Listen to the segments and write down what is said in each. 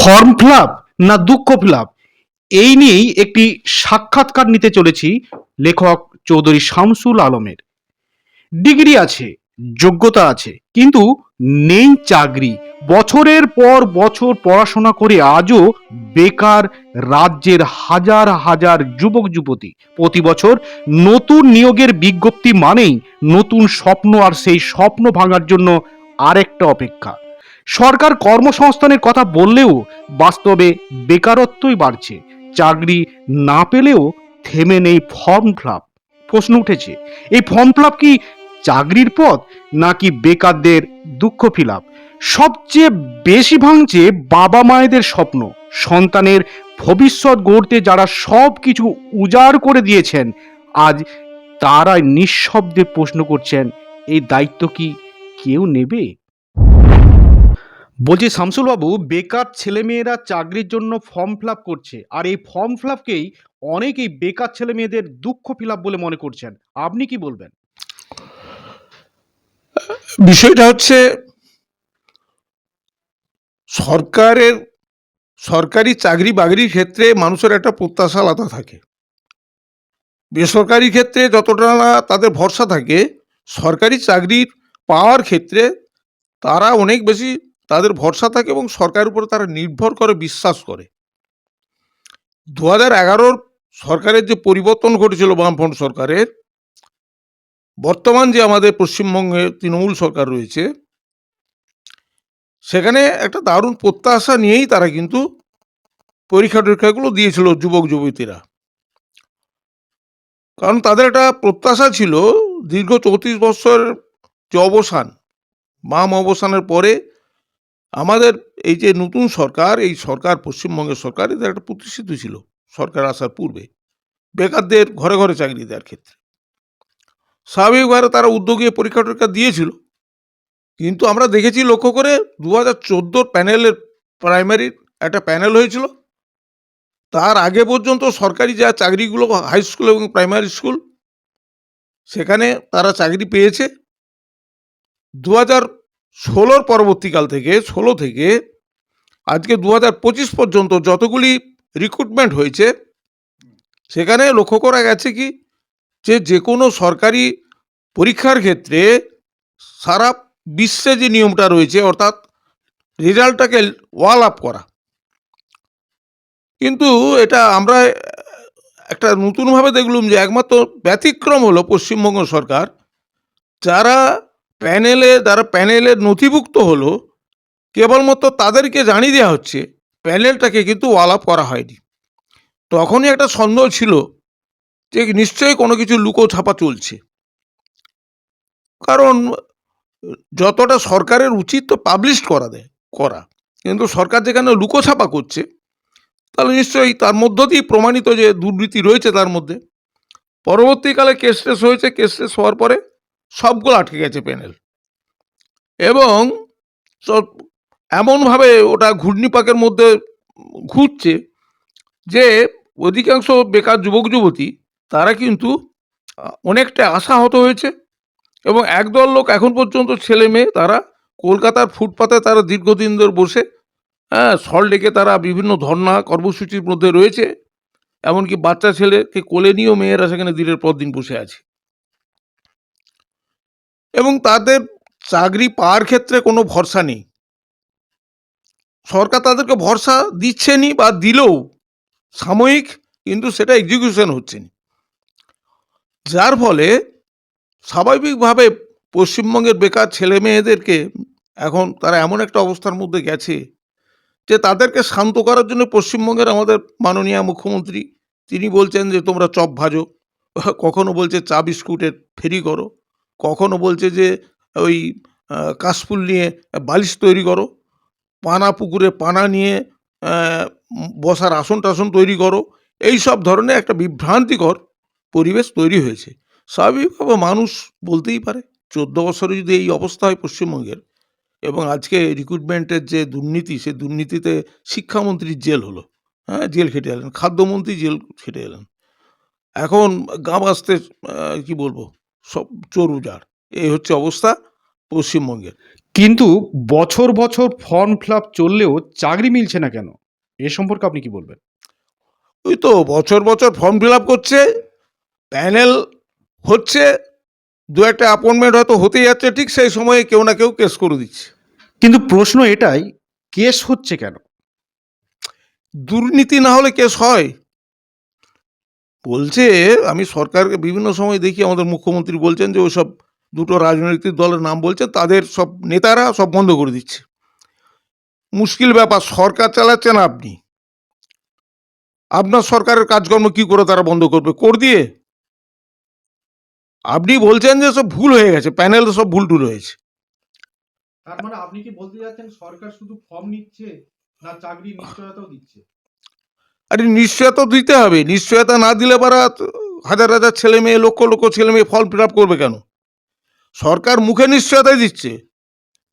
Form fill up না দুঃখ fill up, এই নিয়েই একটি সাক্ষাৎকার নিতে চলেছি লেখক চৌধুরী শামসুল আলমের। ডিগ্রি আছে, যোগ্যতা আছে, কিন্তু নেই চাকরি। বছরের পর বছর পড়াশোনা করে আজও বেকার রাজ্যের হাজার হাজার যুবক যুবতী। প্রতি বছর নতুন নিয়োগের বিজ্ঞপ্তি মানেই নতুন স্বপ্ন, আর সেই স্বপ্ন ভাঙার জন্য আরেকটা অপেক্ষা। সরকার কর্মসংস্থানের কথা বললেও বাস্তবে বেকারত্বই বাড়ছে। চাকরি না পেলেও থেমে নেই ফর্ম ফিলাপ। প্রশ্ন উঠেছে, এই ফর্ম ফিলাপ কি চাকরির পথ, নাকি বেকারদের দুঃখ ফিলাপ? সবচেয়ে বেশি ভাঙছে বাবা মায়েদের স্বপ্ন। সন্তানের ভবিষ্যৎ গড়তে যারা সব কিছু উজাড় করে দিয়েছেন, আজ তারাই নিঃশব্দে প্রশ্ন করছেন, এই দায়িত্ব কি কেউ নেবে? বলছি শামসুল বাবু, বেকার ছেলেমেয়েরা চাকরির জন্য ফর্ম ফিলাপ করছে, আর এই ফর্ম ফিলাপকেই অনেকেই বেকার ছেলে মেয়েদের দুঃখ ফিলাপ বলে মনে করছেন। আপনি কি বলবেন? বিষয়টা হচ্ছে সরকারের সরকারি চাকরি বাকরির ক্ষেত্রে মানুষের একটা প্রত্যাশা আলাদা থাকে। বেসরকারি ক্ষেত্রে যতটা না তাদের ভরসা থাকে, সরকারি চাকরির পাওয়ার ক্ষেত্রে তারা অনেক বেশি তাদের ভরসা থাকে এবং সরকারের উপরে তারা নির্ভর করে, বিশ্বাস করে। 2011 সরকারের যে পরিবর্তন ঘটেছিল বামফ্রন্ট সরকারের, বর্তমান যে আমাদের পশ্চিমবঙ্গে তৃণমূল সরকার রয়েছে, সেখানে একটা দারুণ প্রত্যাশা নিয়েই তারা কিন্তু পরীক্ষা টরীক্ষাগুলো দিয়েছিল যুবক যুবতীরা। কারণ তাদের একটা প্রত্যাশা ছিল, দীর্ঘ 34 বছরের যে অবসান, বাম অবসানের পরে আমাদের এই যে নতুন সরকার, এই সরকার পশ্চিমবঙ্গের সরকার, এদের একটা প্রতিশ্রুতি ছিল সরকার আসার পূর্বে বেকারদের ঘরে ঘরে চাকরি দেওয়ার ক্ষেত্রে। স্বাভাবিকভাবে তারা উদ্যোগে পরীক্ষা টরীক্ষা দিয়েছিল, কিন্তু আমরা দেখেছি লক্ষ্য করে 2014 প্যানেলের প্রাইমারির একটা প্যানেল হয়েছিল। তার আগে পর্যন্ত সরকারি যা চাকরিগুলো হাই স্কুল এবং প্রাইমারি স্কুল, সেখানে তারা চাকরি পেয়েছে। 2016 পরবর্তীকাল থেকে 16 থেকে আজকে 2025 পর্যন্ত যতগুলি রিক্রুটমেন্ট হয়েছে, সেখানে লক্ষ্য করা গেছে কি, যে কোনো সরকারি পরীক্ষার ক্ষেত্রে সারা বিশ্বে যে নিয়মটা রয়েছে, অর্থাৎ রেজাল্টটাকে ওয়াল আপ করা, কিন্তু এটা আমরা একটা নতুনভাবে দেখলাম যে একমাত্র ব্যতিক্রম হলো পশ্চিমবঙ্গ সরকার, যারা প্যানেলের নথিভুক্ত হলো, কেবলমাত্র তাদেরকে জানিয়ে দেওয়া হচ্ছে, প্যানেলটাকে কিন্তু ওয়াল আপ করা হয়নি। তখনই একটা সন্দেহ ছিল যে নিশ্চয়ই কোনো কিছু লুকো ছাপা চলছে। কারণ যতটা সরকারের উচিত তো পাবলিশ করা, কিন্তু সরকার যেখানে লুকো ছাপা করছে, তাহলে নিশ্চয়ই তার মধ্য দিয়ে প্রমাণিত যে দুর্নীতি রয়েছে তার মধ্যে। পরবর্তীকালে কেস টেস হয়েছে, কেস টেস হওয়ার পরে সবগুলো আটকে গেছে প্যানেল, এবং এমনভাবে ওটা ঘূর্ণিপাকের মধ্যে ঘুরছে যে অধিকাংশ বেকার যুবক যুবতী তারা কিন্তু অনেকটা আশাহত হয়েছে, এবং একদল লোক এখন পর্যন্ত ছেলে মেয়ে তারা কলকাতার ফুটপাতে তারা দীর্ঘদিন ধরে বসে, সল্টলেকে তারা বিভিন্ন ধর্ণা কর্মসূচির মধ্যে রয়েছে, এমনকি বাচ্চা ছেলেকে কোলে নিয়েও মেয়েরা সেখানে দিনের পর দিন বসে আছে, এবং তাদের চাকরি পাওয়ার ক্ষেত্রে কোনো ভরসা নেই। সরকার তাদেরকে ভরসা দিচ্ছেনি, বা দিলেও সাময়িক, কিন্তু সেটা এক্সিকিউশন হচ্ছে না। যার ফলে স্বাভাবিকভাবে পশ্চিমবঙ্গের বেকার ছেলে মেয়েদেরকে এখন তারা এমন একটা অবস্থার মধ্যে গেছে যে তাদেরকে শান্ত করার জন্য পশ্চিমবঙ্গের আমাদের মাননীয় মুখ্যমন্ত্রী তিনি বলছেন যে তোমরা চপ ভাজো, কখনো বলছে চা বিস্কুটের ফেরি করো, কখনো বলছে যে ওই কাশফুল নিয়ে বালিশ তৈরি করো, পানা পুকুরে পানা নিয়ে বসার আসন টাসন তৈরি করো। এই সব ধরনের একটা বিভ্রান্তিকর পরিবেশ তৈরি হয়েছে। স্বাভাবিকভাবে মানুষ বলতেই পারে, 14 বছরে যদি এই অবস্থা হয় পশ্চিমবঙ্গের, এবং আজকে রিক্রুটমেন্টের যে দুর্নীতি, সে দুর্নীতিতে শিক্ষামন্ত্রীর জেল হলো, জেল খেটে এলেন, খাদ্যমন্ত্রী জেল খেটে এলেন, এখন গা বাঁচতে কি বলবো, সব চোর উজাড়। এই হচ্ছে অবস্থা পশ্চিমবঙ্গের। কিন্তু বছর বছর ফর্ম ফিল আপ চললেও চাকরি মিলছে না কেন? এ সম্পর্কে আপনি কি বলবেন? ওই তো বছর বছর ফর্ম ফিল আপ করছে, প্যানেল হচ্ছে, দু একটা অ্যাপয়েন্টমেন্ট হয়তো হতেই যাচ্ছে, ঠিক সেই সময়ে কেউ না কেউ কেস করে দিচ্ছে। কিন্তু প্রশ্ন এটাই, কেস হচ্ছে কেন? দুর্নীতি না হলে কেস হয়? বলছে, আমি সরকারকে বিভিন্ন সময় দেখি আমাদের মুখ্যমন্ত্রী বলছেন যে ওসব দুটো রাজনৈতিক দলের নাম বলছেন, তাদের সব নেতারা সব বন্ধ করে দিচ্ছে। মুশকিল ব্যাপার, সরকার চালাচ্ছেন আপনি, আপনার সরকারের কাজকর্ম কি করে তারা বন্ধ করবে? কর দিয়ে? আপনি বলছেন যে সব ভুল হয়ে গেছে, প্যানেল সব ভুল টুল হয়েছে। তার মানে আপনি কি বলতে যাচ্ছেন সরকার শুধু ফর্ম নিচ্ছে না চাকরির নিশ্চয়তাও দিচ্ছে? আরে নিশ্চয়তা দিতে হবে, নিশ্চয়তা না দিলে পারা হাজার হাজার ছেলে মেয়ে, লক্ষ লক্ষ ছেলে মেয়ে ফর্ম ফিল আপ করবে কেন? সরকার মুখে নিশ্চয়তাই দিচ্ছে,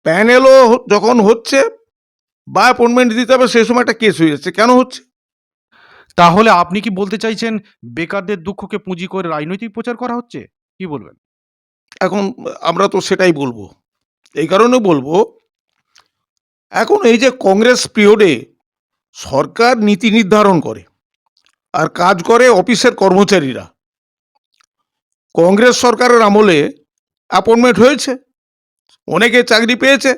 প্যানেলও যখন হচ্ছে বা অ্যাপয়েন্টমেন্ট দিতে হবে সেই সময় একটা কেস হয়ে যাচ্ছে। কেন হচ্ছে? তাহলে আপনি কি বলতে চাইছেন বেকারদের দুঃখকে পুঁজি করে রাজনৈতিক প্রচার করা হচ্ছে? কি বলবেন? এখন আমরা তো সেটাই বলবো। এই কারণে বলবো, এখন এই যে কংগ্রেস পিরিয়ডে সরকার নীতি নির্ধারণ করে আর কাজ করে অফিসের কর্মচারীরা। কংগ্রেস সরকারের আমলে অ্যাপয়েন্টমেন্ট হয়েছে, অনেকে চাকরি পেয়েছে।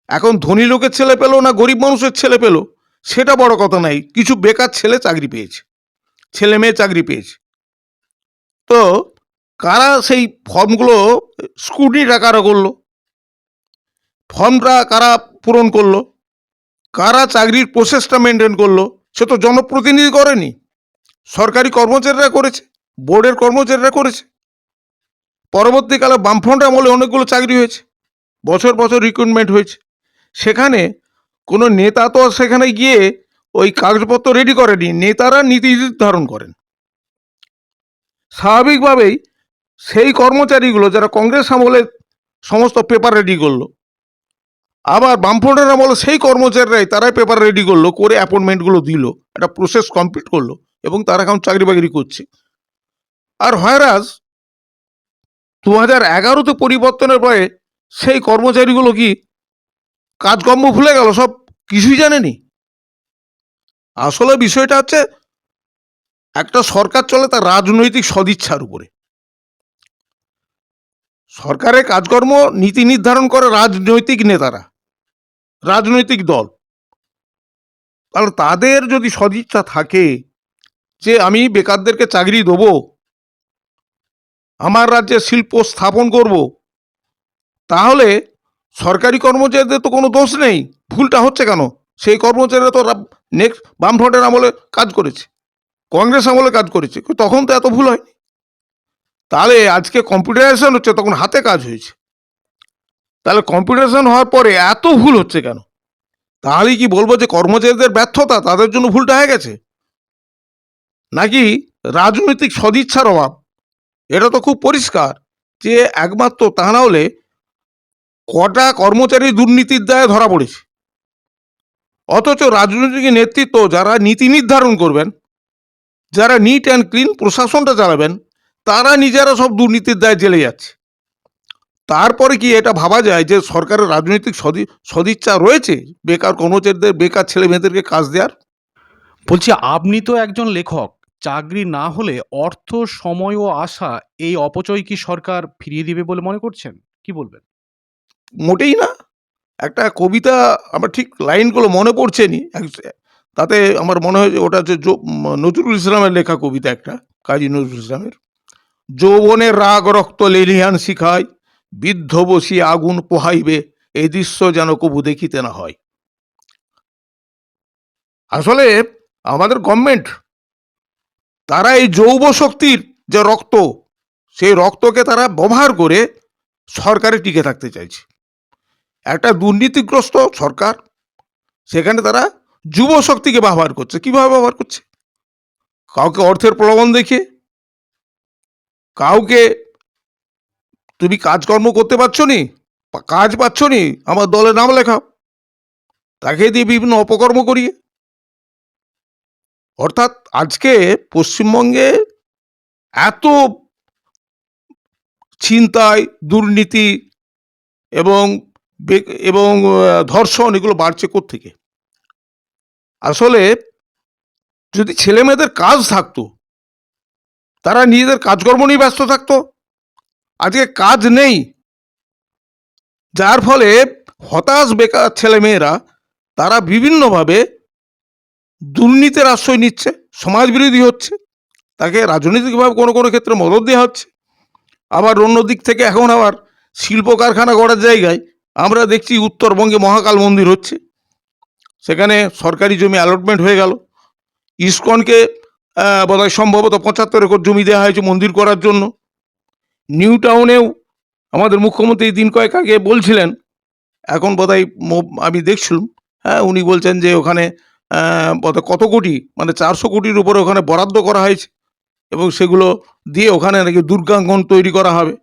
এখন ধনী লোকের ছেলে পেলো না গরিব মানুষের ছেলে পেলো সেটা বড় কথা নাই, কিছু বেকার ছেলে চাকরি পেয়েছে, ছেলে মেয়ে চাকরি পেয়েছে। তো কারা সেই ফর্মগুলো স্ক্রুটিনিটা কারা করলো, ফর্মটা কারা পূরণ করলো, কারা চাকরির প্রসেসটা মেনটেন করলো? সে তো জনপ্রতিনিধি করেনি, সরকারি কর্মচারীরা করেছে, বোর্ডের কর্মচারীরা করেছে। পরবর্তীকালে বামফ্রন্ট আমলে অনেকগুলো চাকরি হয়েছে, বছর বছর রিক্রুটমেন্ট হয়েছে। সেখানে কোনো নেতা তো সেখানে গিয়ে ওই কাগজপত্র রেডি করেনি, নেতারা নীতি নির্ধারণ করেন। স্বাভাবিকভাবেই সেই কর্মচারীগুলো যারা কংগ্রেস আমলে সমস্ত পেপার রেডি করলো, আবার বামফ্রন্টের আমলে সেই কর্মচারীরাই তারাই পেপার রেডি করলো, করে অ্যাপয়েন্টমেন্টগুলো দিল, একটা প্রসেস কমপ্লিট করলো এবং তারা এখন চাকরি বাকরি করছে। আর হয়রাজ 2011-তে পরিবর্তনের পরে সেই কর্মচারীগুলো কি কাজকর্ম ভুলে গেল, সব কিছুই জানেনি? আসলে বিষয়টা হচ্ছে, একটা সরকার চলে তার রাজনৈতিক সদিচ্ছার উপরে। সরকারের কাজকর্ম নীতি নির্ধারণ করে রাজনৈতিক নেতারা, রাজনৈতিক দল। তাহলে তাদের যদি সদিচ্ছা থাকে যে আমি বেকারদেরকে চাকরি দেবো, আমার রাজ্যে শিল্প স্থাপন করব, তাহলে সরকারি কর্মচারীদের তো কোনো দোষ নেই, ভুলটা হচ্ছে কেন? সেই কর্মচারীরা তো নেক্সট বামফ্রন্টের আমলে কাজ করেছে, কংগ্রেস আমলে কাজ করেছে, তখন তো এত ভুল হয়নি। তাহলে আজকে কম্পিউটারাইজেশন হচ্ছে, তখন হাতে কাজ হয়েছে, তাহলে কম্পিউটারাইজেশন হওয়ার পরে এত ভুল হচ্ছে কেন? তাহলে কি বলবো যে কর্মচারীদের ব্যর্থতা, তাদের জন্য ভুলটা হয়ে গেছে? নাকি রাজনৈতিক সদিচ্ছার অভাব? এটা তো খুব পরিষ্কার যে একমাত্র তা না হলে কটা কর্মচারী দুর্নীতির দায়ে ধরা পড়েছে, অথচ রাজনৈতিক নেতৃত্ব যারা নীতি নির্ধারণ করবেন, যারা নিট অ্যান্ড ক্লিন প্রশাসনটা চালাবেন, তারা নিজেরা সব দুর্নীতির দায়ে জেলে যাচ্ছে। তারপরে কি এটা ভাবা যায় যে সরকারের রাজনৈতিক সদিচ্ছা রয়েছে বেকার কর্মচারীদের, বেকার ছেলে মেয়েদেরকে কাজ দেওয়ার? বলছি আপনি তো একজন লেখক। চাকরি না হলে অর্থ, সময় ও আশা এই অপচয় কি সরকার ফিরিয়ে দিবে বলে মনে করছেন? কি বলবেন? মোটেই না। একটা কবিতা, আমার ঠিক লাইনগুলো মনে পড়ছে নি, তাতে আমার মনে হয় যে ওটা হচ্ছে নজরুল ইসলামের লেখা কবিতা একটা, কাজী নজরুল ইসলামের। যৌবনের রাগ রক্ত লেলিহান শিখায়, বৃদ্ধ বসিয়ে আগুন পোহাইবে, এই দৃশ্য যেন কবু দেখিতে না হয়। আসলে আমাদের গভর্নমেন্ট, তারা এই যৌব শক্তির যে রক্ত, সেই রক্তকে তারা ব্যবহার করে সরকারে টিকে থাকতে চাইছে। একটা দুর্নীতিগ্রস্ত সরকার, সেখানে তারা যুব শক্তিকে ব্যবহার করছে। কিভাবে ব্যবহার করছে? কাউকে অর্থের প্রলোভন দেখিয়ে, কাউকে তুমি কাজকর্ম করতে পারছো নি, কাজ পাচ্ছ নি, আমার দলে নাম লেখাও, তাকে দিয়ে বিভিন্ন অপকর্ম করিয়ে। অর্থাৎ আজকে পশ্চিমবঙ্গে এত ছিনতাই, দুর্নীতি এবং এবং ধর্ষণ এগুলো বাড়ছে কোত্থেকে? আসলে যদি ছেলে মেয়েদের কাজ থাকতো, তারা নিজেদের কাজকর্ম নিয়ে ব্যস্ত থাকতো। আজকে কাজ নেই, যার ফলে হতাশ বেকার ছেলে মেয়েরা তারা বিভিন্নভাবে দুর্নীতির আশ্রয় নিচ্ছে, সমাজ বিরোধী হচ্ছে, তাকে রাজনৈতিকভাবে কোনো কোনো ক্ষেত্রে মদত দেওয়া হচ্ছে। আবার অন্য দিক থেকে এখন আবার শিল্প কারখানা গড়ার জায়গায় আমরা দেখছি উত্তরবঙ্গে মহাকাল মন্দির হচ্ছে, সেখানে সরকারি জমি অ্যালটমেন্ট হয়ে গেল। ইসকনকে বোধহয় সম্ভবত 75 একর জমি দেওয়া হয়েছে মন্দির করার জন্য। নিউ টাউনেও আমাদের মুখ্যমন্ত্রী দিন কয়েক আগে বলছিলেন, এখন বোধহয় আমি দেখছিলাম, হ্যাঁ, উনি বলছেন যে ওখানে বোধহয় কত কোটি, মানে 400 কোটির উপরে ওখানে বরাদ্দ করা হয়েছে এবং সেগুলো দিয়ে ওখানে নাকি দুর্গাঙ্গন তৈরি করা হবে।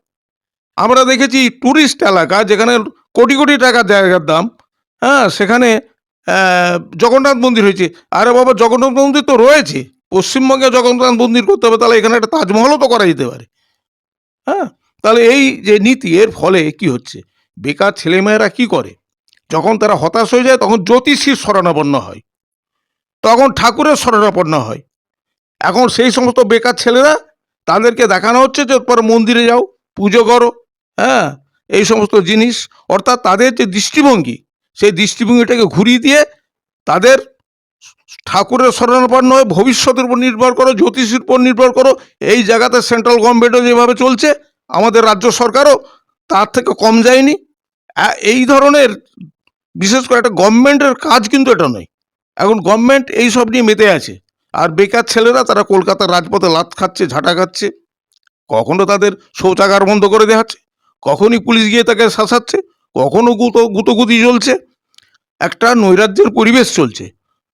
আমরা দেখেছি ট্যুরিস্ট এলাকা যেখানে কোটি কোটি টাকা জায়গার দাম, হ্যাঁ, সেখানে জগন্নাথ মন্দির হয়েছে। আরে বাবা, জগন্নাথ মন্দির তো রয়েছে, পশ্চিমবঙ্গে জগন্নাথ মন্দির করতে হবে, তাহলে এখানে একটা তাজমহলও তো করা যেতে পারে। হ্যাঁ, তাহলে এই যে নীতি, এর ফলে কি হচ্ছে, বেকার ছেলেমেয়েরা কি করে, যখন তারা হতাশ হয়ে যায় তখন জ্যোতিষীর শরণাপন্ন হয়, তখন ঠাকুরের শরণাপন্ন হয়। এখন সেই সমস্ত বেকার ছেলেরা, তাদেরকে দেখানো হচ্ছে যে পরে মন্দিরে যাও, পুজো করো, হ্যাঁ, এই সমস্ত জিনিস। অর্থাৎ তাদের যে দৃষ্টিভঙ্গি, সেই দৃষ্টিভঙ্গিটাকে ঘুরিয়ে দিয়ে তাদের ঠাকুরের শরণাপন্ন হয়ে ভবিষ্যতের উপর নির্ভর করো, জ্যোতিষীর উপর নির্ভর করো। এই জায়গাতে সেন্ট্রাল গভর্নমেন্টও যেভাবে চলছে, আমাদের রাজ্য সরকারও তার থেকে কম যায়নি। এই ধরনের, বিশেষ করে একটা গভর্নমেন্টের কাজ কিন্তু এটা নয়। এখন গভর্নমেন্ট এই সব নিয়ে মেতে আছে, আর বেকার ছেলেরা তারা কলকাতার রাজপথে লাত খাচ্ছে, ঝাঁটা খাচ্ছে। কখনো তাদের শৌচাগার বন্ধ করে দেওয়া হচ্ছে, কখনই পুলিশ গিয়ে তাকে শাসাচ্ছে, কখনো গুতোগুতি চলছে, একটা নৈরাজ্যের পরিবেশ চলছে।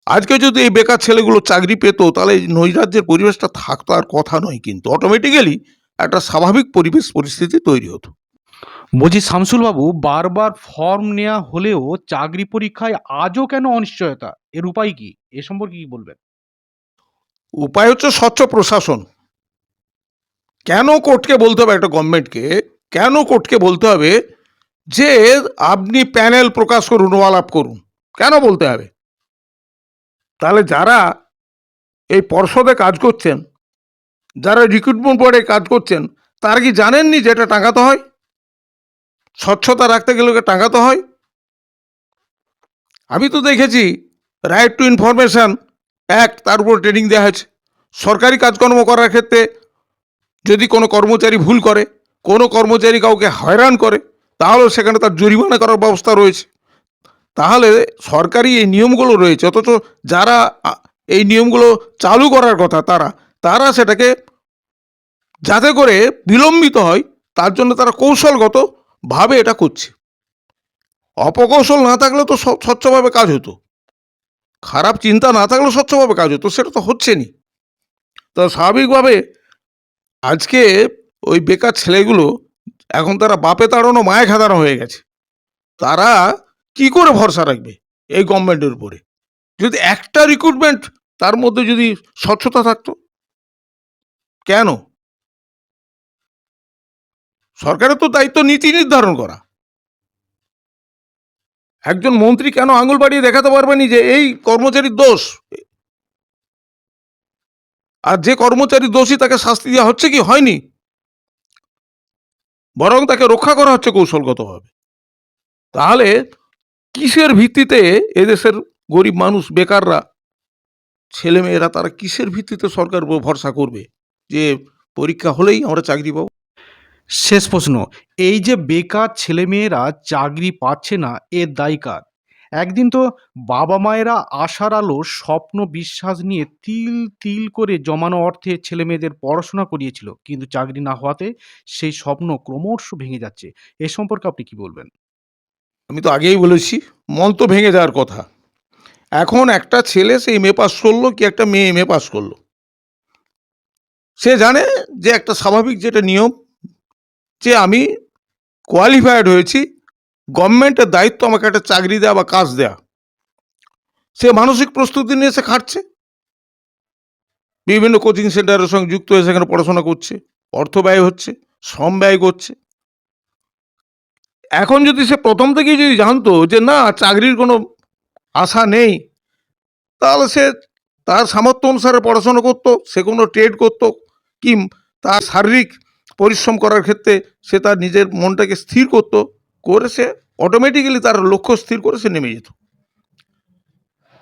আজকে যদি এই বেকার ছেলেগুলো চাকরি পেত, তাহলে এই নৈরাজ্যের পরিবেশটা থাকতো আর কথা নয়, কিন্তু অটোমেটিক্যালি একটা স্বাভাবিক পরিবেশ পরিস্থিতি তৈরি হতো। বলছি শামসুল বাবু, বারবার ফর্ম নেওয়া হলেও চাকরি পরীক্ষায় আজও কেন অনিশ্চয়তা? এর উপায় কি? এ সম্পর্কে কি বলবেন? উপায় হচ্ছে স্বচ্ছ প্রশাসন। কেন কোর্টকে বলতে হবে, একটা গভর্নমেন্টকে কেন কোর্টকে বলতে হবে যে আপনি প্যানেল প্রকাশ করুন, ওয়াল আপ করুন? কেন বলতে হবে? তাহলে যারা এই পর্ষদে কাজ করছেন, যারা রিক্রুটমেন্ট বোর্ডে কাজ করছেন, তারা কি জানেননি যে এটা টাঙাতে হয়? স্বচ্ছতা রাখতে গেলে ওকে টাঙাতে হয়। আমি তো দেখেছি রাইট টু ইনফরমেশন অ্যাক্ট, তার উপর ট্রেনিং দেওয়া হয়েছে। সরকারি কাজকর্ম করার ক্ষেত্রে যদি কোনো কর্মচারী ভুল করে, কোনো কর্মচারী কাউকে হয়রান করে, তাহলেও সেখানে তার জরিমানা করার ব্যবস্থা রয়েছে। তাহলে সরকারি এই নিয়মগুলো রয়েছে, অথচ যারা এই নিয়মগুলো চালু করার কথা, তারা তারা সেটাকে যাতে করে বিলম্বিত হয়, তার জন্য তারা কৌশলগতভাবে এটা করছে। অপকৌশল না থাকলে তো স্বচ্ছভাবে কাজ হতো, খারাপ চিন্তা না থাকলেও স্বচ্ছভাবে কাজ হতো, সেটা তো হচ্ছে নি। তো স্বাভাবিকভাবে আজকে ওই বেকার ছেলেগুলো, এখন তারা বাপে তাড়ানো মায়ে খাদানো হয়ে গেছে। তারা কি করে ভরসা রাখবে এই গভর্নমেন্টের উপরে? যদি একটা রিক্রুটমেন্ট, তার মধ্যে যদি স্বচ্ছতা থাকতো, কেন? সরকারের তো দায়িত্ব নীতি নির্ধারণ করা। একজন মন্ত্রী কেন আঙুল বাড়িয়ে দেখাতে পারবেনি যে এই কর্মচারীর দোষ, আর যে কর্মচারী দোষী তাকে শাস্তি দেওয়া হচ্ছে কি হয়নি, বরং তাকে রক্ষা করা হচ্ছে কৌশলগতভাবে? তাহলে কিসের ভিত্তিতে এদেশের গরিব মানুষ, বেকাররা, ছেলেমেয়েরা, তারা কিসের ভিত্তিতে সরকার উপর ভরসা করবে যে পরীক্ষা হলেই আমরা চাকরি পাবো? শেষ প্রশ্ন, এই যে বেকার ছেলেমেয়েরা চাকরি পাচ্ছে না, এর দায় কার? একদিন তো বাবা মায়েরা আশার আলো, স্বপ্ন, বিশ্বাস নিয়ে তিল তিল করে জমানো অর্থে ছেলেমেয়েদের পড়াশোনা করিয়েছিল, কিন্তু চাকরি না হওয়াতে সেই স্বপ্ন ক্রমশ ভেঙে যাচ্ছে। এ সম্পর্কে আপনি কি বলবেন? আমি তো আগেই বলেছি, মন তো ভেঙে যাওয়ার কথা। এখন একটা ছেলে সেই এমএ পাস করলো, কি একটা মেয়ে এমএ পাস করলো, সে জানে যে একটা স্বাভাবিক যেটা নিয়ম, যে আমি কোয়ালিফাইড হয়েছি, গভর্নমেন্টের দায়িত্ব আমাকে একটা চাকরি দেওয়া বা কাজ দেয়া। সে মানসিক প্রস্তুতি নিয়ে সে খাটছে, বিভিন্ন কোচিং সেন্টারের সঙ্গে যুক্ত হয়ে সেখানে পড়াশোনা করছে, অর্থ ব্যয় হচ্ছে, শ্রম ব্যয় করছে। এখন যদি সে প্রথম থেকেই যদি জানতো যে না চাকরির কোনো আশা নেই, তাহলে সে তার সামর্থ্য অনুসারে পড়াশোনা করতো, সে কোনো ট্রেড করতো, কি তার শারীরিক পরিশ্রম করার ক্ষেত্রে সে তার নিজের মনটাকে স্থির করতো, করে সে অটোমেটিক্যালি তার লক্ষ্য স্থির করে সে নেমে যেত।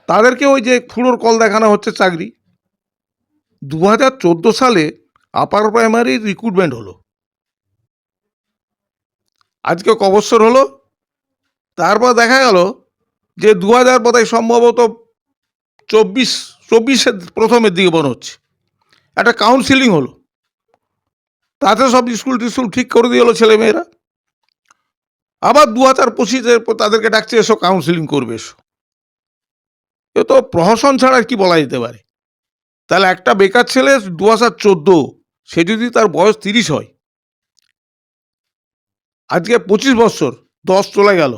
তাদেরকে ওই যে ফুলোর কল দেখানো হচ্ছে চাকরি। 2014 সালে আপার প্রাইমারি রিক্রুটমেন্ট হলো, আজকে ক বছর হলো। তারপর দেখা গেল যে 2000 বোধহয় সম্ভবত 24-24-এর প্রথমের দিকে মনে হচ্ছে একটা কাউন্সিলিং হলো, তাতে সব স্কুল টিস্কুল ঠিক করে দিয়ে হলো ছেলেমেয়েরা। আবার 2025-এ তাদেরকে ডাকছে এসো কাউন্সিলিং করবে এসো। এ তো প্রহসন ছাড়া আর কি বলা যেতে পারে। তাহলে একটা বেকার ছেলে 2014, সে যদি তার বয়স 30 হয়, আজকে 25 বছর, 10 চলে গেল,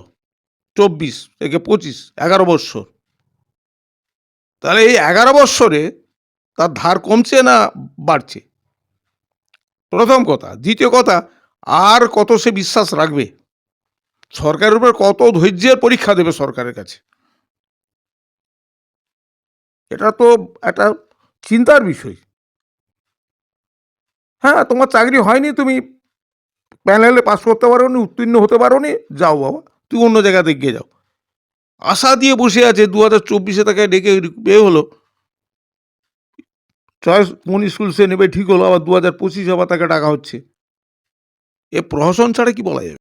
24 থেকে 25, 11 বছর। তাহলে এই 11 বছরে তার ধার কমছে না বাড়ছে? প্রথম কথা। দ্বিতীয় কথা, আর কত সে বিশ্বাস রাখবে? সরকারের উপর কত ধৈর্যের পরীক্ষা দেবে সরকারের কাছে? এটা তো একটা চিন্তার বিষয়। হ্যাঁ, তোমার চাকরি হয়নি, তুমি প্যানেলে পাস করতে পারোনি, উত্তীর্ণ হতে পারোনি, যাও বাবা, তুমি অন্য জায়গাতে গিয়ে যাও। আশা দিয়ে বসে আছে, 2024-এ তাকে ডেকে হলো, চয়েস কোন স্কুল সে নেবে ঠিক হলো, আবার 2025 আবার তাকে ডাকা হচ্ছে। এ প্রহসন ছাড়া কি বলা যাবে?